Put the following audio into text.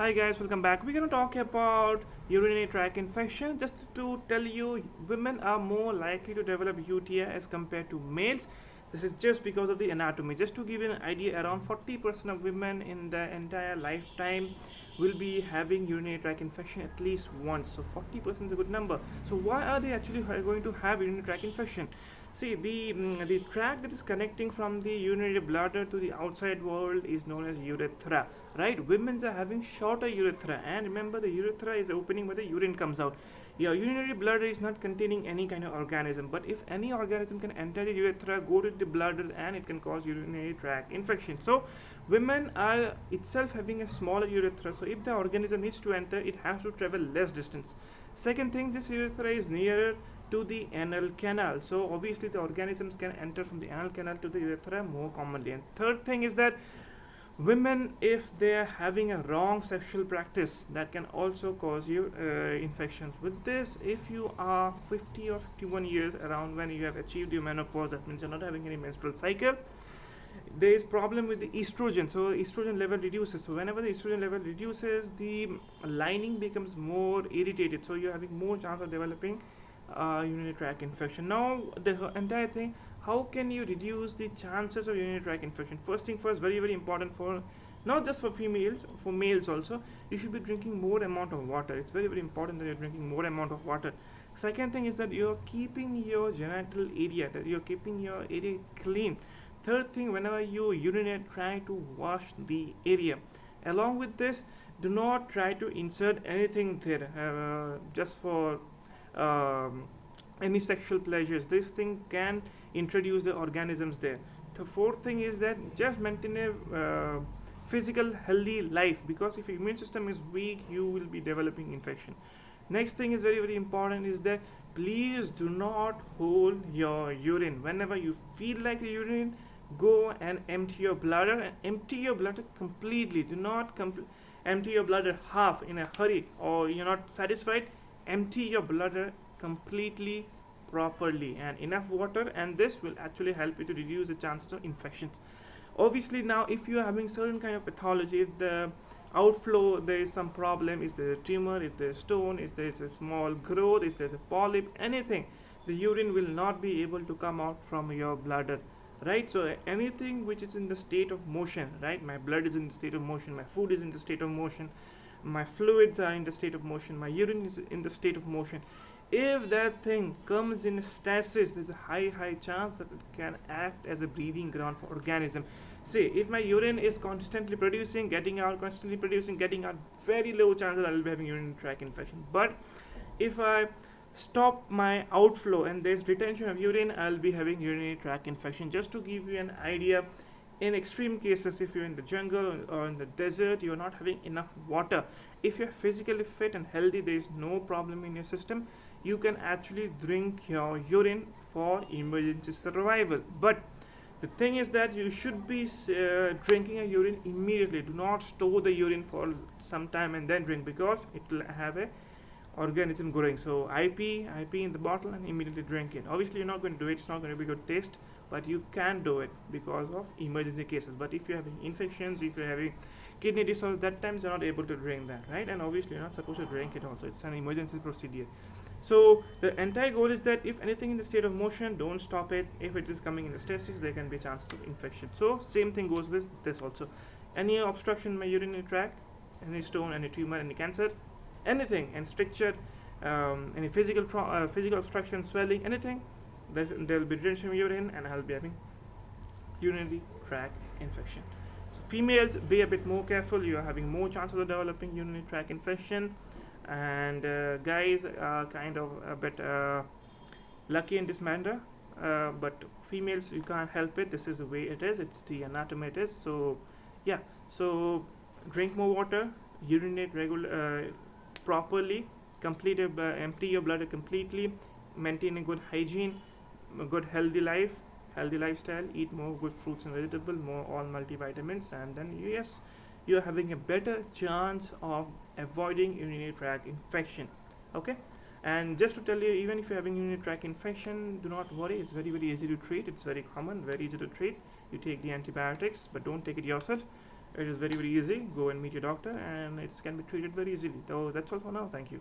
Hi guys, welcome back. We're gonna talk about urinary tract infection. Just to tell you, women are more likely to develop UTI as compared to males. This is just because of the anatomy. Just to give you an idea, around 40% of women in their entire lifetime will be having urinary tract infection at least once. So 40% is a good number. So why are they actually going to have urinary tract infection? See, the tract that is connecting from the urinary bladder to the outside world is known as urethra, right? Women's are having shorter urethra, and remember, the urethra is opening where the urine comes out. Your urinary bladder is not containing any kind of organism, but if any organism can enter the urethra, go to the bladder, and it can cause urinary tract infection. So women are itself having a smaller urethra, so if the organism needs to enter, it has to travel less distance. Second thing, this urethra is nearer to the anal canal, so obviously the organisms can enter from the anal canal to the urethra more commonly. And third thing is that women, if they are having a wrong sexual practice, that can also cause you infections. With this, if you are 50 or 51 years around when you have achieved your menopause, that means you're not having any menstrual cycle, there is problem with the estrogen, so estrogen level reduces. So whenever the estrogen level reduces, the lining becomes more irritated, so you're having more chance of developing urinary tract infection. Now the entire thing, how can you reduce the chances of urinary tract infection? First thing first, very important for not just for females, for males also, you should be drinking more amount of water. It's very important that you're drinking more amount of water. Second thing is that you're keeping your genital area, that you're keeping your area clean. Third thing, whenever you urinate, try to wash the area. Along with this, do not try to insert anything there just for um, any sexual pleasures. This thing can introduce the organisms there. The fourth thing is that just maintain a physical healthy life, because if your immune system is weak, you will be developing infection. Next thing is very important is that please do not hold your urine. Whenever you feel like urine, go and empty your bladder, and empty your bladder completely. Do not empty your bladder half in a hurry, or you're not satisfied. Empty your bladder completely, properly, and enough water, and this will actually help you to reduce the chances of infections. Obviously, now if you are having certain kind of pathology, if the outflow, there is some problem, if there is a tumor, if there is stone, if there is a small growth, if there is a polyp, anything, the urine will not be able to come out from your bladder, right? So anything which is in the state of motion, right? My blood is in the state of motion, my food is in the state of motion, my fluids are in the state of motion, my urine is in the state of motion. If that thing comes in stasis, there's a high chance that it can act as a breeding ground for organism. See, if my urine is constantly producing, getting out, constantly producing, getting out, very low chance that I will be having urinary tract infection. But if I stop my outflow and there's retention of urine, I'll be having urinary tract infection. Just to give you an idea, in extreme cases, if you're in the jungle or in the desert, you're not having enough water, if you're physically fit and healthy, there is no problem in your system, you can actually drink your urine for emergency survival. But the thing is that you should be drinking a urine immediately. Do not store the urine for some time and then drink, because it will have a organism growing. So I pee in the bottle and immediately drink it. Obviously, you're not going to do it. It's not going to be good taste, but you can do it because of emergency cases. But if you're having infections, if you're having kidney disorders, that times you're not able to drink that, right? And obviously, you're not supposed to drink it also. It's an emergency procedure. So the entire goal is that if anything in the state of motion, don't stop it. If it is coming in the stasis, there can be chances of infection. So same thing goes with this also. Any obstruction in my urinary tract, any stone, any tumor, any cancer, anything, and stricture, any physical obstruction, swelling, anything, there will be retention of urine, and I'll be having urinary tract infection. So females, be a bit more careful. You are having more chances of developing urinary tract infection, and guys are kind of a bit lucky in this matter. But females, you can't help it. This is the way it is. It's the anatomy it is. So yeah. So drink more water, urinate properly, empty your bladder completely, maintain a good hygiene, a good healthy lifestyle, eat more good fruits and vegetables, more all multivitamins, and then yes, you're having a better chance of avoiding urinary tract infection. Okay. And just to tell you, even if you're having urinary tract infection, do not worry. It's very easy to treat. It's very common, very easy to treat. You take the antibiotics, but don't take it yourself. It is very, very easy. Go and meet your doctor, and it can be treated very easily. So that's all for now. Thank you.